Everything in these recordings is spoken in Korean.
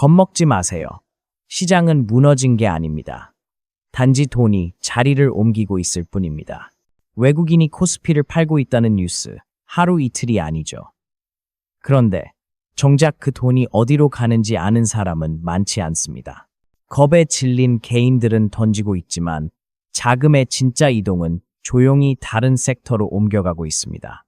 겁먹지 마세요. 시장은 무너진 게 아닙니다. 단지 돈이 자리를 옮기고 있을 뿐입니다. 외국인이 코스피를 팔고 있다는 뉴스, 하루 이틀이 아니죠. 그런데 정작 그 돈이 어디로 가는지 아는 사람은 많지 않습니다. 겁에 질린 개인들은 던지고 있지만 자금의 진짜 이동은 조용히 다른 섹터로 옮겨가고 있습니다.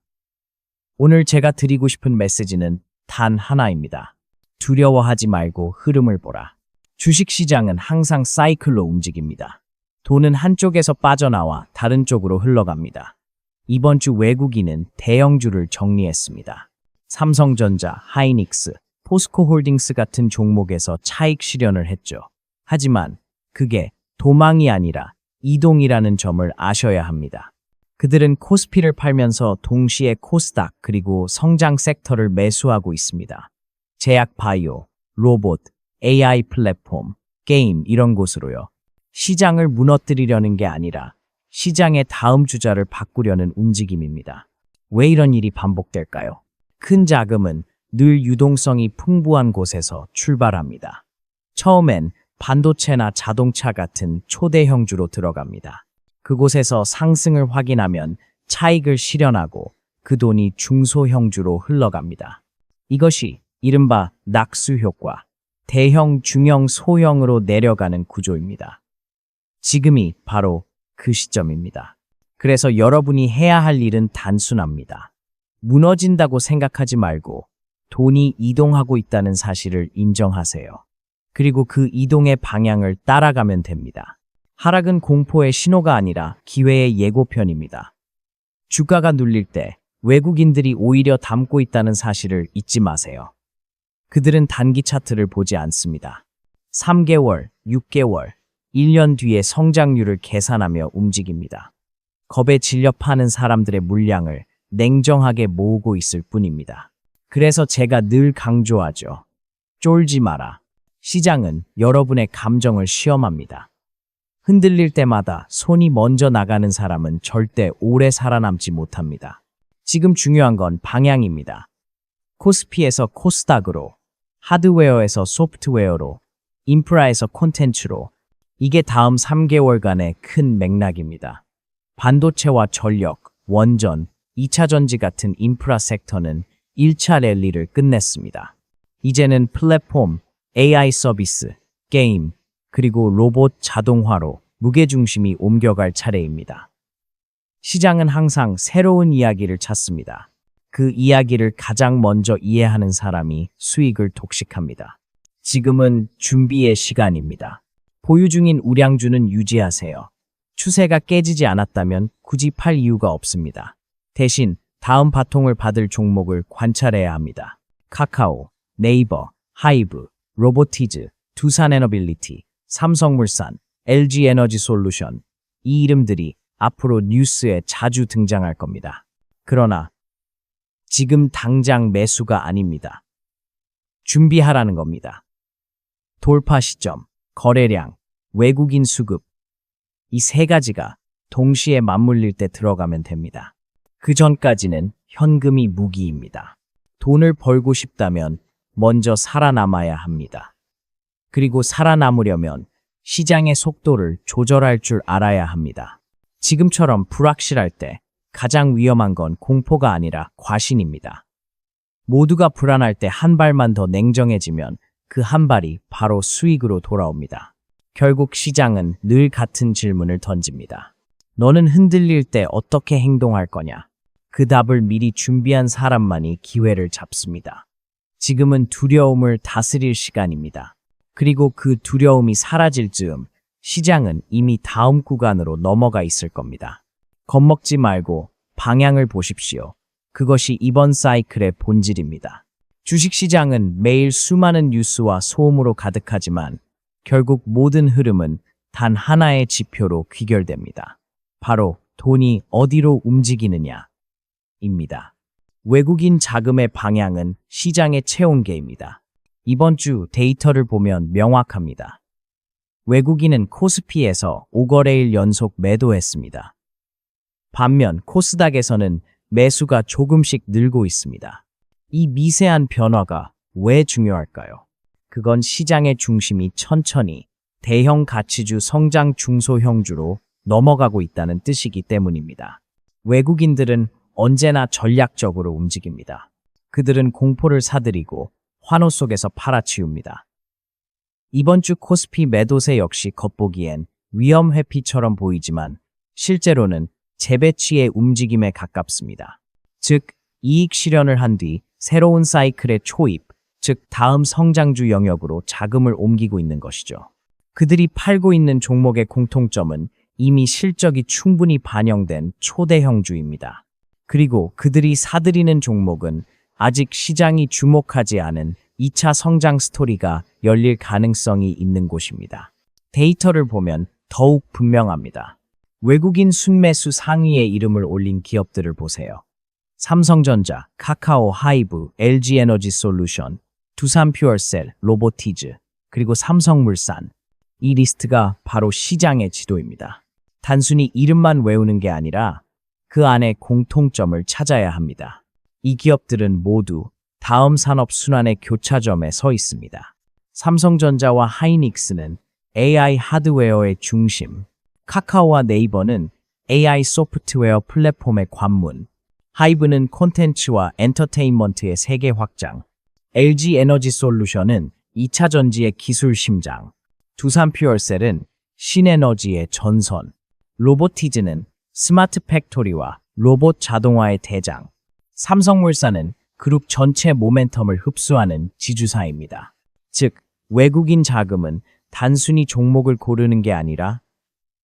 오늘 제가 드리고 싶은 메시지는 단 하나입니다. 두려워하지 말고 흐름을 보라. 주식시장은 항상 사이클로 움직입니다. 돈은 한쪽에서 빠져나와 다른 쪽으로 흘러갑니다. 이번 주 외국인은 대형주를 정리했습니다. 삼성전자, 하이닉스, 포스코홀딩스 같은 종목에서 차익 실현을 했죠. 하지만 그게 도망이 아니라 이동이라는 점을 아셔야 합니다. 그들은 코스피를 팔면서 동시에 코스닥 그리고 성장 섹터를 매수하고 있습니다. 제약 바이오, 로봇, AI 플랫폼, 게임 이런 곳으로요. 시장을 무너뜨리려는 게 아니라 시장의 다음 주자를 바꾸려는 움직임입니다. 왜 이런 일이 반복될까요? 큰 자금은 늘 유동성이 풍부한 곳에서 출발합니다. 처음엔 반도체나 자동차 같은 초대형주로 들어갑니다. 그곳에서 상승을 확인하면 차익을 실현하고 그 돈이 중소형주로 흘러갑니다. 이것이 이른바 낙수 효과, 대형, 중형, 소형으로 내려가는 구조입니다. 지금이 바로 그 시점입니다. 그래서 여러분이 해야 할 일은 단순합니다. 무너진다고 생각하지 말고 돈이 이동하고 있다는 사실을 인정하세요. 그리고 그 이동의 방향을 따라가면 됩니다. 하락은 공포의 신호가 아니라 기회의 예고편입니다. 주가가 눌릴 때 외국인들이 오히려 담고 있다는 사실을 잊지 마세요. 그들은 단기 차트를 보지 않습니다. 3개월, 6개월, 1년 뒤의 성장률을 계산하며 움직입니다. 겁에 질려 파는 사람들의 물량을 냉정하게 모으고 있을 뿐입니다. 그래서 제가 늘 강조하죠. 쫄지 마라. 시장은 여러분의 감정을 시험합니다. 흔들릴 때마다 손이 먼저 나가는 사람은 절대 오래 살아남지 못합니다. 지금 중요한 건 방향입니다. 코스피에서 코스닥으로, 하드웨어에서 소프트웨어로, 인프라에서 콘텐츠로, 이게 다음 3개월간의 큰 맥락입니다. 반도체와 전력, 원전, 2차 전지 같은 인프라 섹터는 1차 랠리를 끝냈습니다. 이제는 플랫폼, AI 서비스, 게임, 그리고 로봇 자동화로 무게중심이 옮겨갈 차례입니다. 시장은 항상 새로운 이야기를 찾습니다. 그 이야기를 가장 먼저 이해하는 사람이 수익을 독식합니다. 지금은 준비의 시간입니다. 보유 중인 우량주는 유지하세요. 추세가 깨지지 않았다면 굳이 팔 이유가 없습니다. 대신 다음 바통을 받을 종목을 관찰해야 합니다. 카카오, 네이버, 하이브, 로보티즈, 두산에너빌리티, 삼성물산, LG에너지솔루션, 이 이름들이 앞으로 뉴스에 자주 등장할 겁니다. 그러나 지금 당장 매수가 아닙니다. 준비하라는 겁니다. 돌파 시점, 거래량, 외국인 수급, 이 세 가지가 동시에 맞물릴 때 들어가면 됩니다. 그 전까지는 현금이 무기입니다. 돈을 벌고 싶다면 먼저 살아남아야 합니다. 그리고 살아남으려면 시장의 속도를 조절할 줄 알아야 합니다. 지금처럼 불확실할 때 가장 위험한 건 공포가 아니라 과신입니다. 모두가 불안할 때 한 발만 더 냉정해지면 그 한 발이 바로 수익으로 돌아옵니다. 결국 시장은 늘 같은 질문을 던집니다. 너는 흔들릴 때 어떻게 행동할 거냐? 그 답을 미리 준비한 사람만이 기회를 잡습니다. 지금은 두려움을 다스릴 시간입니다. 그리고 그 두려움이 사라질 즈음 시장은 이미 다음 구간으로 넘어가 있을 겁니다. 겁먹지 말고 방향을 보십시오. 그것이 이번 사이클의 본질입니다. 주식시장은 매일 수많은 뉴스와 소음으로 가득하지만 결국 모든 흐름은 단 하나의 지표로 귀결됩니다. 바로 돈이 어디로 움직이느냐입니다. 외국인 자금의 방향은 시장의 체온계입니다. 이번 주 데이터를 보면 명확합니다. 외국인은 코스피에서 5거래일 연속 매도했습니다. 반면 코스닥에서는 매수가 조금씩 늘고 있습니다. 이 미세한 변화가 왜 중요할까요? 그건 시장의 중심이 천천히 대형 가치주 성장 중소형주로 넘어가고 있다는 뜻이기 때문입니다. 외국인들은 언제나 전략적으로 움직입니다. 그들은 공포를 사들이고 환호 속에서 팔아치웁니다. 이번 주 코스피 매도세 역시 겉보기엔 위험 회피처럼 보이지만 실제로는 재배치의 움직임에 가깝습니다. 즉, 이익 실현을 한 뒤 새로운 사이클의 초입, 즉 다음 성장주 영역으로 자금을 옮기고 있는 것이죠. 그들이 팔고 있는 종목의 공통점은 이미 실적이 충분히 반영된 초대형주입니다. 그리고 그들이 사들이는 종목은 아직 시장이 주목하지 않은 2차 성장 스토리가 열릴 가능성이 있는 곳입니다. 데이터를 보면 더욱 분명합니다. 외국인 순매수 상위에 이름을 올린 기업들을 보세요. 삼성전자, 카카오 하이브, LG에너지솔루션, 두산퓨얼셀, 로보티즈, 그리고 삼성물산. 이 리스트가 바로 시장의 지도입니다. 단순히 이름만 외우는 게 아니라 그 안에 공통점을 찾아야 합니다. 이 기업들은 모두 다음 산업 순환의 교차점에 서 있습니다. 삼성전자와 하이닉스는 AI 하드웨어의 중심, 카카오와 네이버는 AI 소프트웨어 플랫폼의 관문, 하이브는 콘텐츠와 엔터테인먼트의 세계 확장, LG 에너지 솔루션은 2차 전지의 기술 심장, 두산퓨얼셀은 신에너지의 전선, 로보티즈는 스마트 팩토리와 로봇 자동화의 대장, 삼성물산은 그룹 전체 모멘텀을 흡수하는 지주사입니다. 즉, 외국인 자금은 단순히 종목을 고르는 게 아니라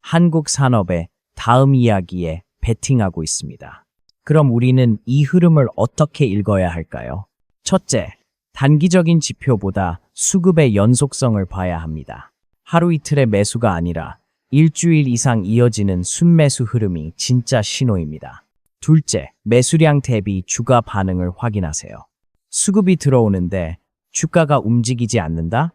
한국 산업의 다음 이야기에 베팅하고 있습니다. 그럼 우리는 이 흐름을 어떻게 읽어야 할까요? 첫째, 단기적인 지표보다 수급의 연속성을 봐야 합니다. 하루 이틀의 매수가 아니라 일주일 이상 이어지는 순매수 흐름이 진짜 신호입니다. 둘째, 매수량 대비 주가 반응을 확인하세요. 수급이 들어오는데 주가가 움직이지 않는다?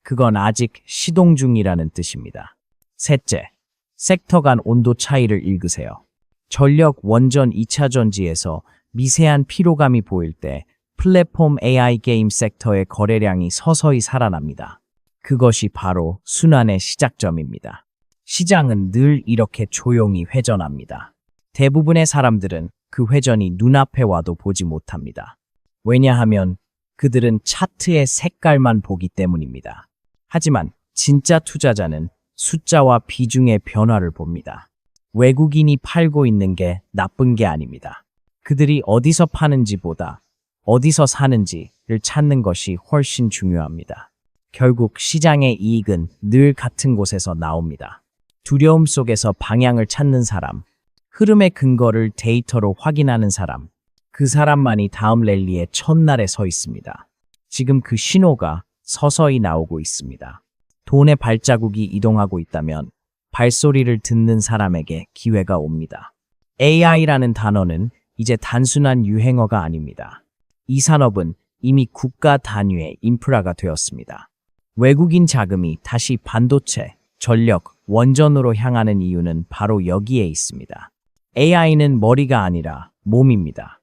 그건 아직 시동 중이라는 뜻입니다. 셋째, 섹터 간 온도 차이를 읽으세요. 전력, 원전, 2차 전지에서 미세한 피로감이 보일 때 플랫폼 AI 게임 섹터의 거래량이 서서히 살아납니다. 그것이 바로 순환의 시작점입니다. 시장은 늘 이렇게 조용히 회전합니다. 대부분의 사람들은 그 회전이 눈앞에 와도 보지 못합니다. 왜냐하면 그들은 차트의 색깔만 보기 때문입니다. 하지만 진짜 투자자는 숫자와 비중의 변화를 봅니다. 외국인이 팔고 있는 게 나쁜 게 아닙니다. 그들이 어디서 파는지보다 어디서 사는지를 찾는 것이 훨씬 중요합니다. 결국 시장의 이익은 늘 같은 곳에서 나옵니다. 두려움 속에서 방향을 찾는 사람, 흐름의 근거를 데이터로 확인하는 사람, 그 사람만이 다음 랠리의 첫날에 서 있습니다. 지금 그 신호가 서서히 나오고 있습니다. 돈의 발자국이 이동하고 있다면 발소리를 듣는 사람에게 기회가 옵니다. AI라는 단어는 이제 단순한 유행어가 아닙니다. 이 산업은 이미 국가 단위의 인프라가 되었습니다. 외국인 자금이 다시 반도체, 전력, 원전으로 향하는 이유는 바로 여기에 있습니다. AI는 머리가 아니라 몸입니다.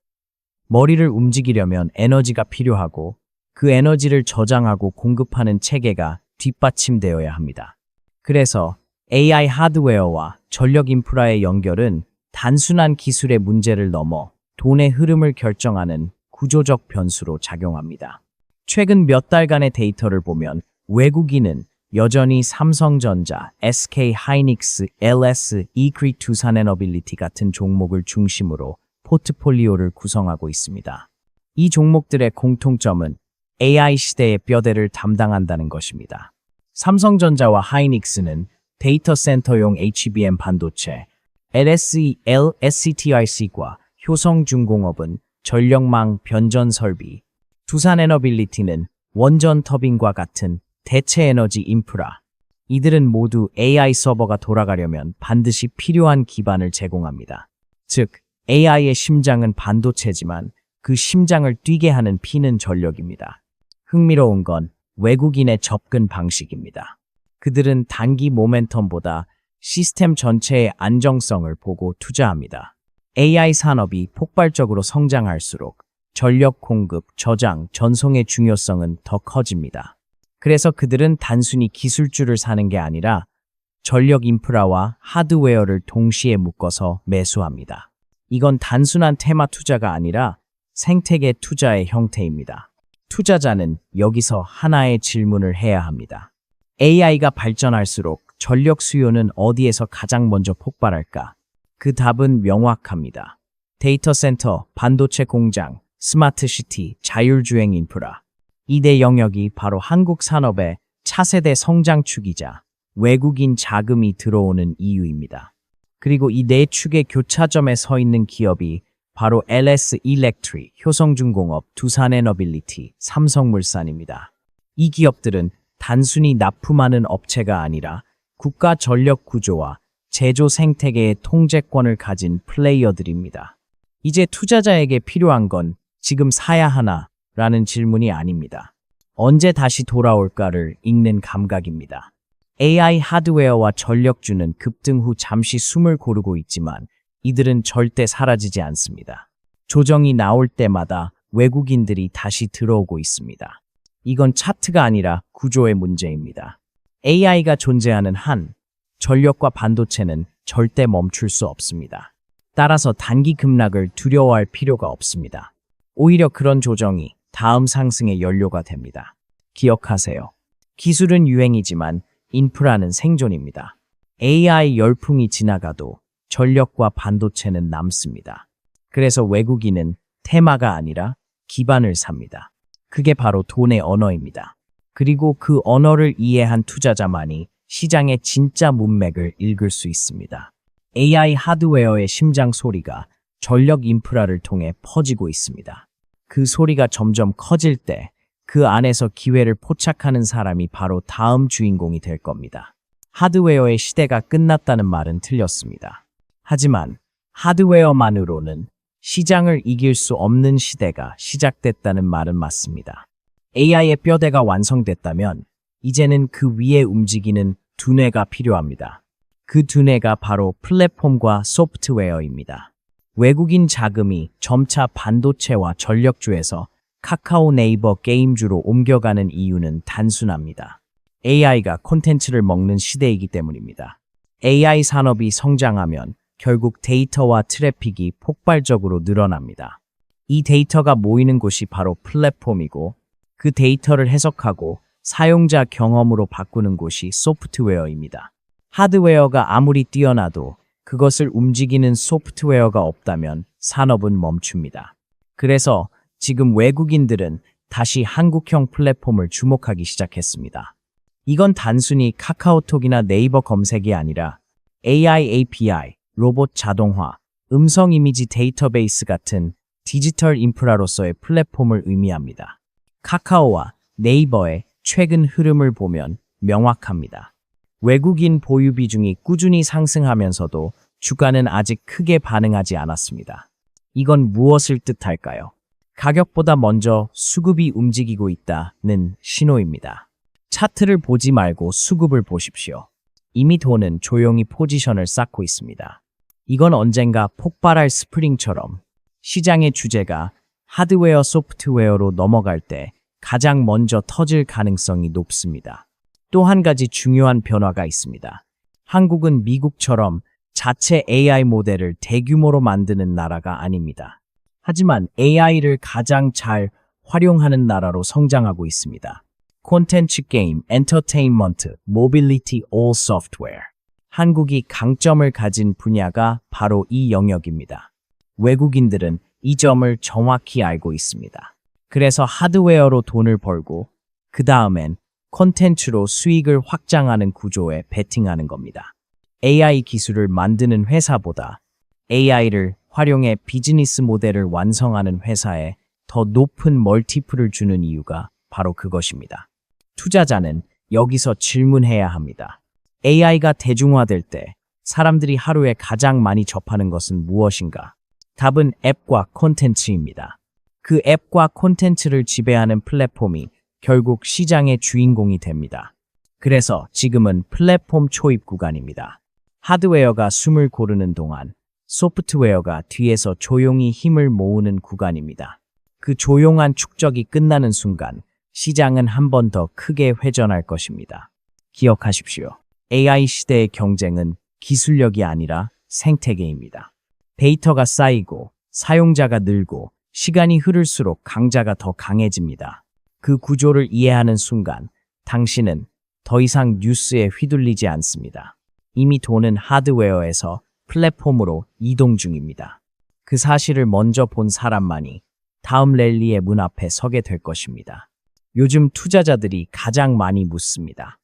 머리를 움직이려면 에너지가 필요하고 그 에너지를 저장하고 공급하는 체계가 뒷받침되어야 합니다. 그래서 AI 하드웨어와 전력 인프라의 연결은 단순한 기술의 문제를 넘어 돈의 흐름을 결정하는 구조적 변수로 작용합니다. 최근 몇 달간의 데이터를 보면 외국인은 여전히 삼성전자, SK 하이닉스, LS, 이크리 두산에너빌리티 같은 종목을 중심으로 포트폴리오를 구성하고 있습니다. 이 종목들의 공통점은 AI 시대의 뼈대를 담당한다는 것입니다. 삼성전자와 하이닉스는 데이터 센터용 HBM 반도체, LSE, SCTIC과 효성중공업은 전력망 변전 설비, 두산에너빌리티는 원전 터빈과 같은 대체 에너지 인프라. 이들은 모두 AI 서버가 돌아가려면 반드시 필요한 기반을 제공합니다. 즉, AI의 심장은 반도체지만 그 심장을 뛰게 하는 피는 전력입니다. 흥미로운 건 외국인의 접근 방식입니다. 그들은 단기 모멘텀보다 시스템 전체의 안정성을 보고 투자합니다. AI 산업이 폭발적으로 성장할수록 전력 공급, 저장, 전송의 중요성은 더 커집니다. 그래서 그들은 단순히 기술주를 사는 게 아니라 전력 인프라와 하드웨어를 동시에 묶어서 매수합니다. 이건 단순한 테마 투자가 아니라 생태계 투자의 형태입니다. 투자자는 여기서 하나의 질문을 해야 합니다. AI가 발전할수록 전력 수요는 어디에서 가장 먼저 폭발할까? 그 답은 명확합니다. 데이터 센터, 반도체 공장, 스마트 시티, 자율주행 인프라. 이 네 영역이 바로 한국 산업의 차세대 성장축이자 외국인 자금이 들어오는 이유입니다. 그리고 이 네 축의 교차점에 서 있는 기업이 바로 LS 일렉트리, 효성중공업, 두산에너빌리티, 삼성물산입니다. 이 기업들은 단순히 납품하는 업체가 아니라 국가 전력 구조와 제조 생태계의 통제권을 가진 플레이어들입니다. 이제 투자자에게 필요한 건 지금 사야 하나? 라는 질문이 아닙니다. 언제 다시 돌아올까를 읽는 감각입니다. AI 하드웨어와 전력주는 급등 후 잠시 숨을 고르고 있지만 이들은 절대 사라지지 않습니다. 조정이 나올 때마다 외국인들이 다시 들어오고 있습니다. 이건 차트가 아니라 구조의 문제입니다. AI가 존재하는 한, 전력과 반도체는 절대 멈출 수 없습니다. 따라서 단기 급락을 두려워할 필요가 없습니다. 오히려 그런 조정이 다음 상승의 연료가 됩니다. 기억하세요. 기술은 유행이지만 인프라는 생존입니다. AI 열풍이 지나가도 전력과 반도체는 남습니다. 그래서 외국인은 테마가 아니라 기반을 삽니다. 그게 바로 돈의 언어입니다. 그리고 그 언어를 이해한 투자자만이 시장의 진짜 문맥을 읽을 수 있습니다. AI 하드웨어의 심장 소리가 전력 인프라를 통해 퍼지고 있습니다. 그 소리가 점점 커질 때 그 안에서 기회를 포착하는 사람이 바로 다음 주인공이 될 겁니다. 하드웨어의 시대가 끝났다는 말은 틀렸습니다. 하지만 하드웨어만으로는 시장을 이길 수 없는 시대가 시작됐다는 말은 맞습니다. AI의 뼈대가 완성됐다면 이제는 그 위에 움직이는 두뇌가 필요합니다. 그 두뇌가 바로 플랫폼과 소프트웨어입니다. 외국인 자금이 점차 반도체와 전력주에서 카카오 네이버 게임주로 옮겨가는 이유는 단순합니다. AI가 콘텐츠를 먹는 시대이기 때문입니다. AI 산업이 성장하면 결국 데이터와 트래픽이 폭발적으로 늘어납니다. 이 데이터가 모이는 곳이 바로 플랫폼이고 그 데이터를 해석하고 사용자 경험으로 바꾸는 곳이 소프트웨어입니다. 하드웨어가 아무리 뛰어나도 그것을 움직이는 소프트웨어가 없다면 산업은 멈춥니다. 그래서 지금 외국인들은 다시 한국형 플랫폼을 주목하기 시작했습니다. 이건 단순히 카카오톡이나 네이버 검색이 아니라 AI API, 로봇 자동화, 음성 이미지 데이터베이스 같은 디지털 인프라로서의 플랫폼을 의미합니다. 카카오와 네이버의 최근 흐름을 보면 명확합니다. 외국인 보유 비중이 꾸준히 상승하면서도 주가는 아직 크게 반응하지 않았습니다. 이건 무엇을 뜻할까요? 가격보다 먼저 수급이 움직이고 있다는 신호입니다. 차트를 보지 말고 수급을 보십시오. 이미 돈은 조용히 포지션을 쌓고 있습니다. 이건 언젠가 폭발할 스프링처럼 시장의 주제가 하드웨어 소프트웨어로 넘어갈 때 가장 먼저 터질 가능성이 높습니다. 또 한 가지 중요한 변화가 있습니다. 한국은 미국처럼 자체 AI 모델을 대규모로 만드는 나라가 아닙니다. 하지만 AI를 가장 잘 활용하는 나라로 성장하고 있습니다. 콘텐츠 게임, 엔터테인먼트, 모빌리티, 올 소프트웨어. 한국이 강점을 가진 분야가 바로 이 영역입니다. 외국인들은 이 점을 정확히 알고 있습니다. 그래서 하드웨어로 돈을 벌고 그 다음엔 콘텐츠로 수익을 확장하는 구조에 베팅하는 겁니다. AI 기술을 만드는 회사보다 AI를 활용해 비즈니스 모델을 완성하는 회사에 더 높은 멀티플을 주는 이유가 바로 그것입니다. 투자자는 여기서 질문해야 합니다. AI가 대중화될 때 사람들이 하루에 가장 많이 접하는 것은 무엇인가? 답은 앱과 콘텐츠입니다. 그 앱과 콘텐츠를 지배하는 플랫폼이 결국 시장의 주인공이 됩니다. 그래서 지금은 플랫폼 초입 구간입니다. 하드웨어가 숨을 고르는 동안 소프트웨어가 뒤에서 조용히 힘을 모으는 구간입니다. 그 조용한 축적이 끝나는 순간 시장은 한 번 더 크게 회전할 것입니다. 기억하십시오. AI 시대의 경쟁은 기술력이 아니라 생태계입니다. 데이터가 쌓이고 사용자가 늘고 시간이 흐를수록 강자가 더 강해집니다. 그 구조를 이해하는 순간 당신은 더 이상 뉴스에 휘둘리지 않습니다. 이미 돈은 하드웨어에서 플랫폼으로 이동 중입니다. 그 사실을 먼저 본 사람만이 다음 랠리의 문 앞에 서게 될 것입니다. 요즘 투자자들이 가장 많이 묻습니다.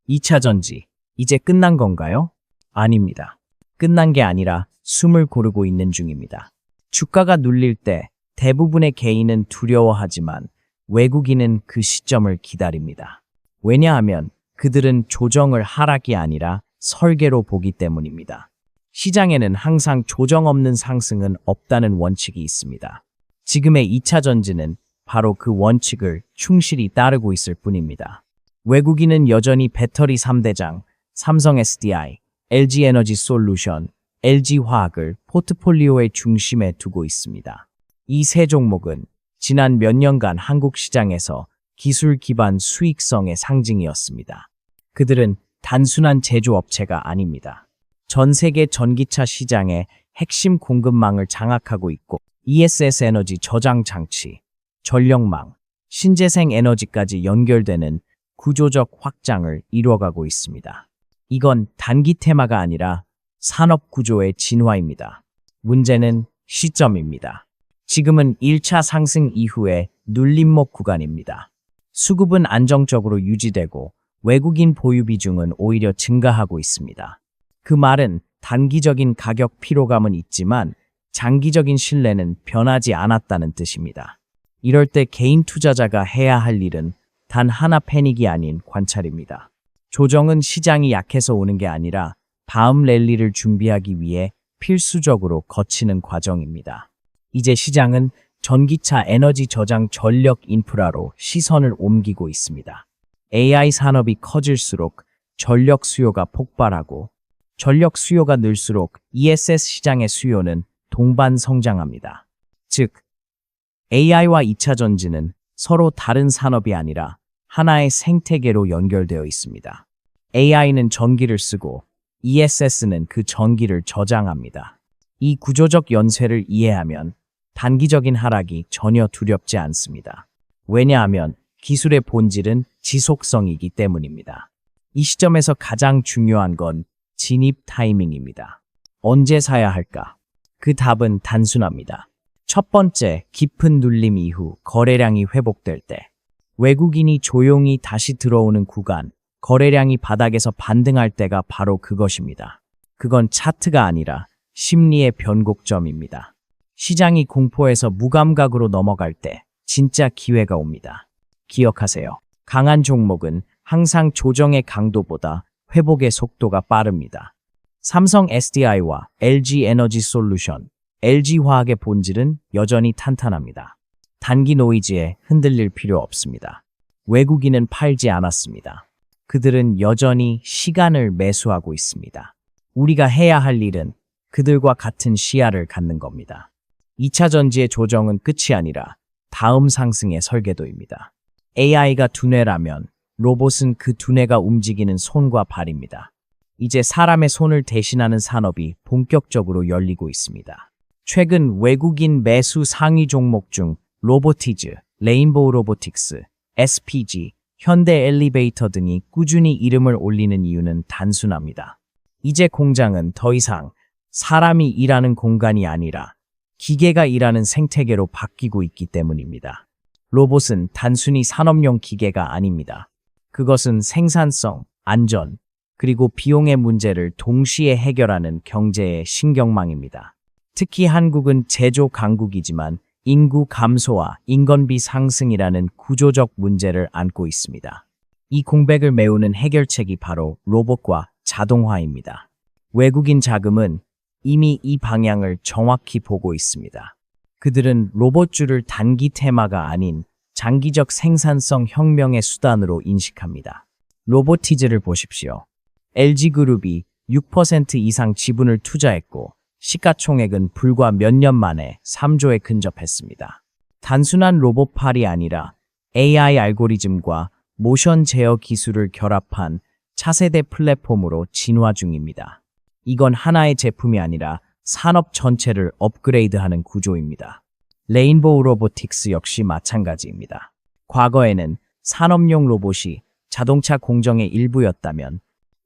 2차 전지, 이제 끝난 건가요? 아닙니다. 끝난 게 아니라 숨을 고르고 있는 중입니다. 주가가 눌릴 때 대부분의 개인은 두려워하지만 외국인은 그 시점을 기다립니다. 왜냐하면 그들은 조정을 하락이 아니라 설계로 보기 때문입니다. 시장에는 항상 조정 없는 상승은 없다는 원칙이 있습니다. 지금의 2차 전지는 바로 그 원칙을 충실히 따르고 있을 뿐입니다. 외국인은 여전히 배터리 3대장, 삼성 SDI, LG 에너지 솔루션, LG 화학을 포트폴리오의 중심에 두고 있습니다. 이 세 종목은 지난 몇 년간 한국 시장에서 기술 기반 수익성의 상징이었습니다. 그들은 단순한 제조업체가 아닙니다. 전 세계 전기차 시장의 핵심 공급망을 장악하고 있고 ESS 에너지 저장 장치, 전력망, 신재생 에너지까지 연결되는 구조적 확장을 이루어가고 있습니다. 이건 단기 테마가 아니라 산업 구조의 진화입니다. 문제는 시점입니다. 지금은 1차 상승 이후의 눌림목 구간입니다. 수급은 안정적으로 유지되고 외국인 보유 비중은 오히려 증가하고 있습니다. 그 말은 단기적인 가격 피로감은 있지만 장기적인 신뢰는 변하지 않았다는 뜻입니다. 이럴 때 개인 투자자가 해야 할 일은 단 하나 패닉이 아닌 관찰입니다. 조정은 시장이 약해서 오는 게 아니라 다음 랠리를 준비하기 위해 필수적으로 거치는 과정입니다. 이제 시장은 전기차 에너지 저장 전력 인프라로 시선을 옮기고 있습니다. AI 산업이 커질수록 전력 수요가 폭발하고 전력 수요가 늘수록 ESS 시장의 수요는 동반 성장합니다. 즉, AI와 2차 전지는 서로 다른 산업이 아니라 하나의 생태계로 연결되어 있습니다. AI는 전기를 쓰고 ESS는 그 전기를 저장합니다. 이 구조적 연쇄를 이해하면 단기적인 하락이 전혀 두렵지 않습니다. 왜냐하면 기술의 본질은 지속성이기 때문입니다. 이 시점에서 가장 중요한 건 진입 타이밍입니다. 언제 사야 할까? 그 답은 단순합니다. 첫 번째, 깊은 눌림 이후 거래량이 회복될 때. 외국인이 조용히 다시 들어오는 구간, 거래량이 바닥에서 반등할 때가 바로 그것입니다. 그건 차트가 아니라 심리의 변곡점입니다. 시장이 공포에서 무감각으로 넘어갈 때 진짜 기회가 옵니다. 기억하세요. 강한 종목은 항상 조정의 강도보다 회복의 속도가 빠릅니다. 삼성 SDI와 LG 에너지 솔루션, LG 화학의 본질은 여전히 탄탄합니다. 단기 노이즈에 흔들릴 필요 없습니다. 외국인은 팔지 않았습니다. 그들은 여전히 시간을 매수하고 있습니다. 우리가 해야 할 일은 그들과 같은 시야를 갖는 겁니다. 2차 전지의 조정은 끝이 아니라 다음 상승의 설계도입니다. AI가 두뇌라면 로봇은 그 두뇌가 움직이는 손과 발입니다. 이제 사람의 손을 대신하는 산업이 본격적으로 열리고 있습니다. 최근 외국인 매수 상위 종목 중 로보티즈, 레인보우 로보틱스, SPG, 현대 엘리베이터 등이 꾸준히 이름을 올리는 이유는 단순합니다. 이제 공장은 더 이상 사람이 일하는 공간이 아니라 기계가 일하는 생태계로 바뀌고 있기 때문입니다. 로봇은 단순히 산업용 기계가 아닙니다. 그것은 생산성, 안전, 그리고 비용의 문제를 동시에 해결하는 경제의 신경망입니다. 특히 한국은 제조 강국이지만 인구 감소와 인건비 상승이라는 구조적 문제를 안고 있습니다. 이 공백을 메우는 해결책이 바로 로봇과 자동화입니다. 외국인 자금은 이미 이 방향을 정확히 보고 있습니다. 그들은 로봇주를 단기 테마가 아닌 장기적 생산성 혁명의 수단으로 인식합니다. 로보티즈를 보십시오. LG그룹이 6% 이상 지분을 투자했고 시가총액은 불과 몇 년 만에 3조에 근접했습니다. 단순한 로봇팔이 아니라 AI 알고리즘과 모션 제어 기술을 결합한 차세대 플랫폼으로 진화 중입니다. 이건 하나의 제품이 아니라 산업 전체를 업그레이드하는 구조입니다. 레인보우 로보틱스 역시 마찬가지입니다. 과거에는 산업용 로봇이 자동차 공정의 일부였다면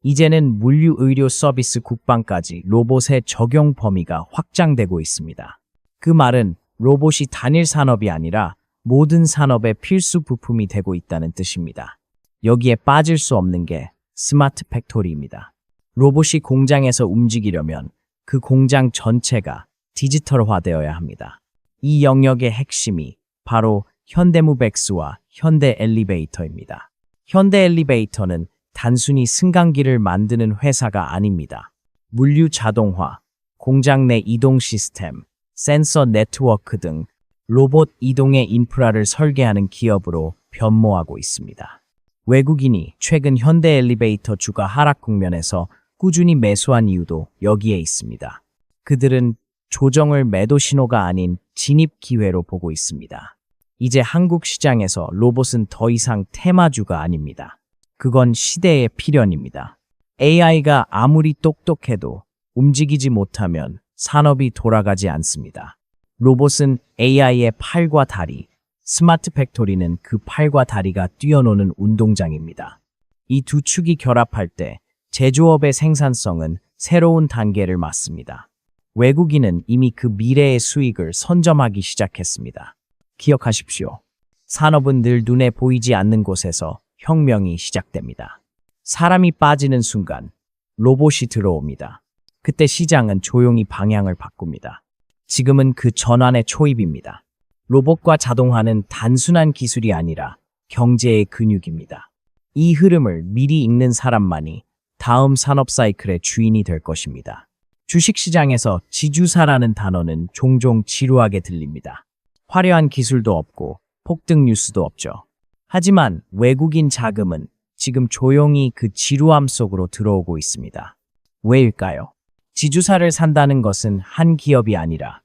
이제는 물류, 의료, 서비스, 국방까지 로봇의 적용 범위가 확장되고 있습니다. 그 말은 로봇이 단일 산업이 아니라 모든 산업의 필수 부품이 되고 있다는 뜻입니다. 여기에 빠질 수 없는 게 스마트 팩토리입니다. 로봇이 공장에서 움직이려면 그 공장 전체가 디지털화되어야 합니다. 이 영역의 핵심이 바로 현대무백스와 현대엘리베이터입니다. 현대엘리베이터는 단순히 승강기를 만드는 회사가 아닙니다. 물류 자동화, 공장 내 이동 시스템, 센서 네트워크 등 로봇 이동의 인프라를 설계하는 기업으로 변모하고 있습니다. 외국인이 최근 현대엘리베이터 주가 하락 국면에서 꾸준히 매수한 이유도 여기에 있습니다. 그들은 조정을 매도 신호가 아닌 진입 기회로 보고 있습니다. 이제 한국 시장에서 로봇은 더 이상 테마주가 아닙니다. 그건 시대의 필연입니다. AI가 아무리 똑똑해도 움직이지 못하면 산업이 돌아가지 않습니다. 로봇은 AI의 팔과 다리, 스마트 팩토리는 그 팔과 다리가 뛰어노는 운동장입니다. 이 두 축이 결합할 때 제조업의 생산성은 새로운 단계를 맞습니다. 외국인은 이미 그 미래의 수익을 선점하기 시작했습니다. 기억하십시오. 산업은 늘 눈에 보이지 않는 곳에서 혁명이 시작됩니다. 사람이 빠지는 순간 로봇이 들어옵니다. 그때 시장은 조용히 방향을 바꿉니다. 지금은 그 전환의 초입입니다. 로봇과 자동화는 단순한 기술이 아니라 경제의 근육입니다. 이 흐름을 미리 읽는 사람만이 다음 산업 사이클의 주인이 될 것입니다. 주식시장에서 지주사라는 단어는 종종 지루하게 들립니다. 화려한 기술도 없고 폭등 뉴스도 없죠. 하지만 외국인 자금은 지금 조용히 그 지루함 속으로 들어오고 있습니다. 왜일까요? 지주사를 산다는 것은 한 기업이 아니라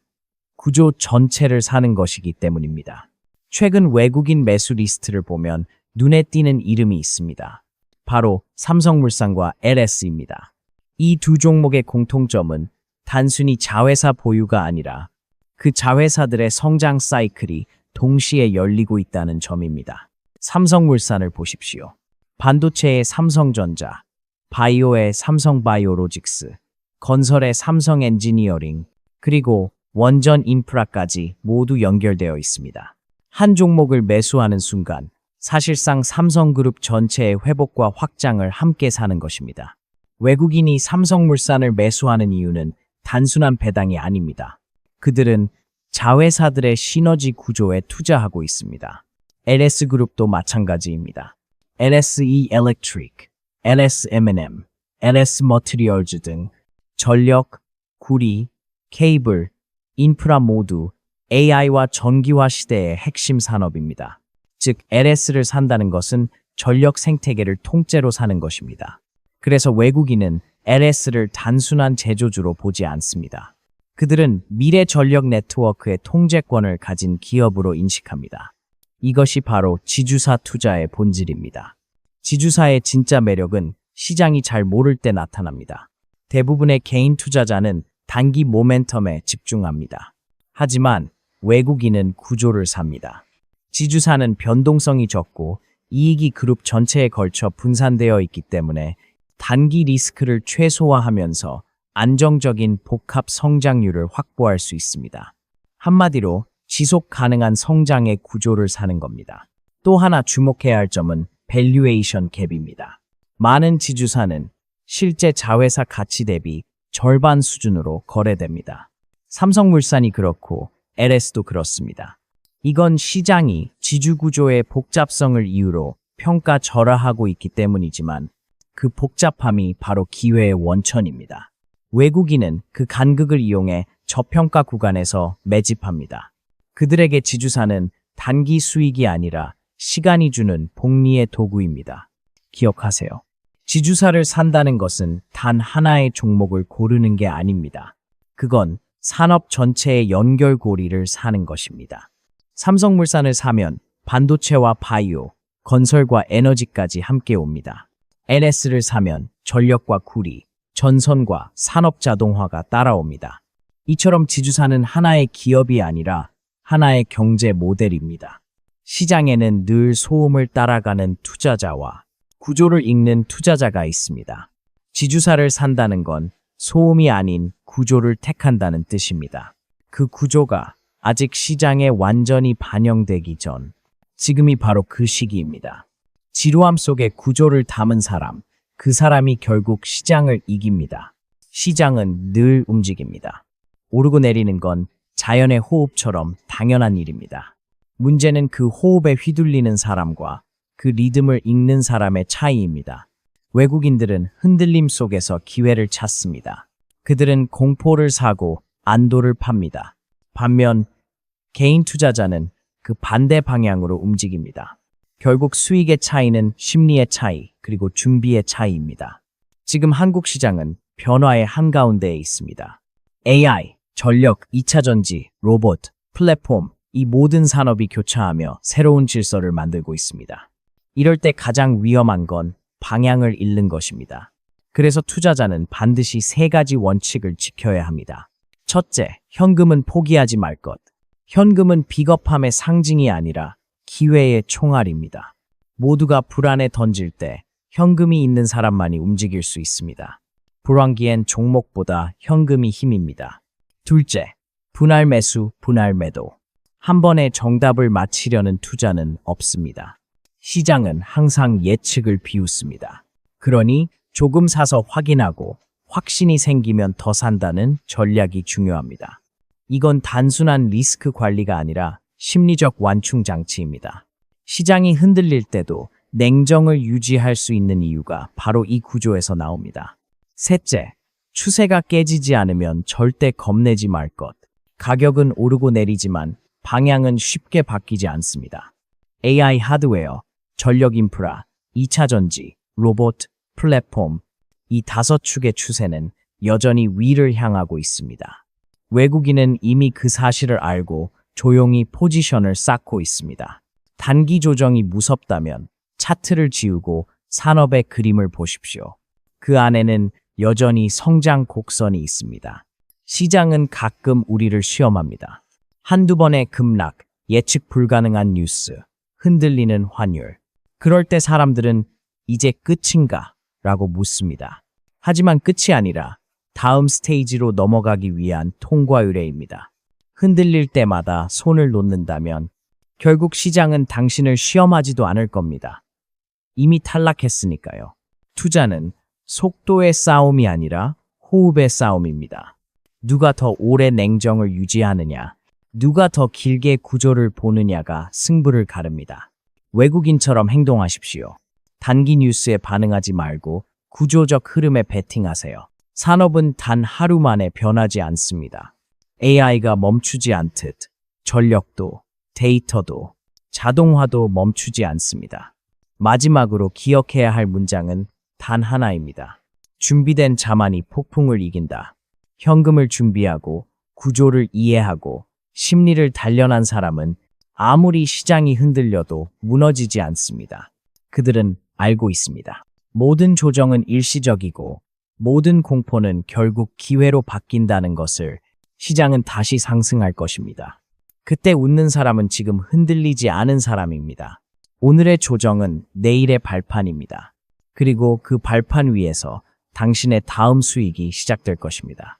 구조 전체를 사는 것이기 때문입니다. 최근 외국인 매수 리스트를 보면 눈에 띄는 이름이 있습니다. 바로 삼성물산과 LS입니다. 이 두 종목의 공통점은 단순히 자회사 보유가 아니라 그 자회사들의 성장 사이클이 동시에 열리고 있다는 점입니다. 삼성물산을 보십시오. 반도체의 삼성전자, 바이오의 삼성바이오로직스, 건설의 삼성엔지니어링, 그리고 원전 인프라까지 모두 연결되어 있습니다. 한 종목을 매수하는 순간 사실상 삼성그룹 전체의 회복과 확장을 함께 사는 것입니다. 외국인이 삼성물산을 매수하는 이유는 단순한 배당이 아닙니다. 그들은 자회사들의 시너지 구조에 투자하고 있습니다. LS그룹도 마찬가지입니다. LSE Electric, LSM&M, LS Materials 등 전력, 구리, 케이블, 인프라 모두 AI와 전기화 시대의 핵심 산업입니다. 즉, LS를 산다는 것은 전력 생태계를 통째로 사는 것입니다. 그래서 외국인은 LS를 단순한 제조주로 보지 않습니다. 그들은 미래 전력 네트워크의 통제권을 가진 기업으로 인식합니다. 이것이 바로 지주사 투자의 본질입니다. 지주사의 진짜 매력은 시장이 잘 모를 때 나타납니다. 대부분의 개인 투자자는 단기 모멘텀에 집중합니다. 하지만 외국인은 구조를 삽니다. 지주사는 변동성이 적고 이익이 그룹 전체에 걸쳐 분산되어 있기 때문에 단기 리스크를 최소화하면서 안정적인 복합 성장률을 확보할 수 있습니다. 한마디로 지속 가능한 성장의 구조를 사는 겁니다. 또 하나 주목해야 할 점은 밸류에이션 갭입니다. 많은 지주사는 실제 자회사 가치 대비 절반 수준으로 거래됩니다. 삼성물산이 그렇고 LS도 그렇습니다. 이건 시장이 지주구조의 복잡성을 이유로 평가절하하고 있기 때문이지만 그 복잡함이 바로 기회의 원천입니다. 외국인은 그 간극을 이용해 저평가 구간에서 매집합니다. 그들에게 지주사는 단기 수익이 아니라 시간이 주는 복리의 도구입니다. 기억하세요. 지주사를 산다는 것은 단 하나의 종목을 고르는 게 아닙니다. 그건 산업 전체의 연결고리를 사는 것입니다. 삼성물산을 사면 반도체와 바이오, 건설과 에너지까지 함께 옵니다. NS를 사면 전력과 구리, 전선과 산업 자동화가 따라옵니다. 이처럼 지주사는 하나의 기업이 아니라 하나의 경제 모델입니다. 시장에는 늘 소음을 따라가는 투자자와 구조를 읽는 투자자가 있습니다. 지주사를 산다는 건 소음이 아닌 구조를 택한다는 뜻입니다. 그 구조가 아직 시장에 완전히 반영되기 전, 지금이 바로 그 시기입니다. 지루함 속에 구조를 담은 사람, 그 사람이 결국 시장을 이깁니다. 시장은 늘 움직입니다. 오르고 내리는 건 자연의 호흡처럼 당연한 일입니다. 문제는 그 호흡에 휘둘리는 사람과 그 리듬을 읽는 사람의 차이입니다. 외국인들은 흔들림 속에서 기회를 찾습니다. 그들은 공포를 사고 안도를 팝니다. 반면 개인 투자자는 그 반대 방향으로 움직입니다. 결국 수익의 차이는 심리의 차이, 그리고 준비의 차이입니다. 지금 한국 시장은 변화의 한가운데에 있습니다. AI, 전력, 2차 전지, 로봇, 플랫폼, 이 모든 산업이 교차하며 새로운 질서를 만들고 있습니다. 이럴 때 가장 위험한 건 방향을 잃는 것입니다. 그래서 투자자는 반드시 세 가지 원칙을 지켜야 합니다. 첫째, 현금은 포기하지 말 것. 현금은 비겁함의 상징이 아니라 기회의 총알입니다. 모두가 불안에 던질 때 현금이 있는 사람만이 움직일 수 있습니다. 불황기엔 종목보다 현금이 힘입니다. 둘째, 분할 매수, 분할 매도. 한 번에 정답을 맞히려는 투자는 없습니다. 시장은 항상 예측을 비웃습니다. 그러니 조금 사서 확인하고 확신이 생기면 더 산다는 전략이 중요합니다. 이건 단순한 리스크 관리가 아니라 심리적 완충 장치입니다. 시장이 흔들릴 때도 냉정을 유지할 수 있는 이유가 바로 이 구조에서 나옵니다. 셋째, 추세가 깨지지 않으면 절대 겁내지 말 것. 가격은 오르고 내리지만 방향은 쉽게 바뀌지 않습니다. AI 하드웨어, 전력 인프라, 2차 전지, 로봇, 플랫폼, 이 다섯 축의 추세는 여전히 위를 향하고 있습니다. 외국인은 이미 그 사실을 알고 조용히 포지션을 쌓고 있습니다. 단기 조정이 무섭다면 차트를 지우고 산업의 그림을 보십시오. 그 안에는 여전히 성장 곡선이 있습니다. 시장은 가끔 우리를 시험합니다. 한두 번의 급락, 예측 불가능한 뉴스, 흔들리는 환율. 그럴 때 사람들은 이제 끝인가? 라고 묻습니다. 하지만 끝이 아니라 다음 스테이지로 넘어가기 위한 통과 의례입니다. 흔들릴 때마다 손을 놓는다면 결국 시장은 당신을 시험하지도 않을 겁니다. 이미 탈락했으니까요. 투자는 속도의 싸움이 아니라 호흡의 싸움입니다. 누가 더 오래 냉정을 유지하느냐, 누가 더 길게 구조를 보느냐가 승부를 가릅니다. 외국인처럼 행동하십시오. 단기 뉴스에 반응하지 말고 구조적 흐름에 베팅하세요. 산업은 단 하루 만에 변하지 않습니다. AI가 멈추지 않듯 전력도, 데이터도, 자동화도 멈추지 않습니다. 마지막으로 기억해야 할 문장은 단 하나입니다. 준비된 자만이 폭풍을 이긴다. 현금을 준비하고 구조를 이해하고 심리를 단련한 사람은 아무리 시장이 흔들려도 무너지지 않습니다. 그들은 알고 있습니다. 모든 조정은 일시적이고 모든 공포는 결국 기회로 바뀐다는 것을. 시장은 다시 상승할 것입니다. 그때 웃는 사람은 지금 흔들리지 않은 사람입니다. 오늘의 조정은 내일의 발판입니다. 그리고 그 발판 위에서 당신의 다음 수익이 시작될 것입니다.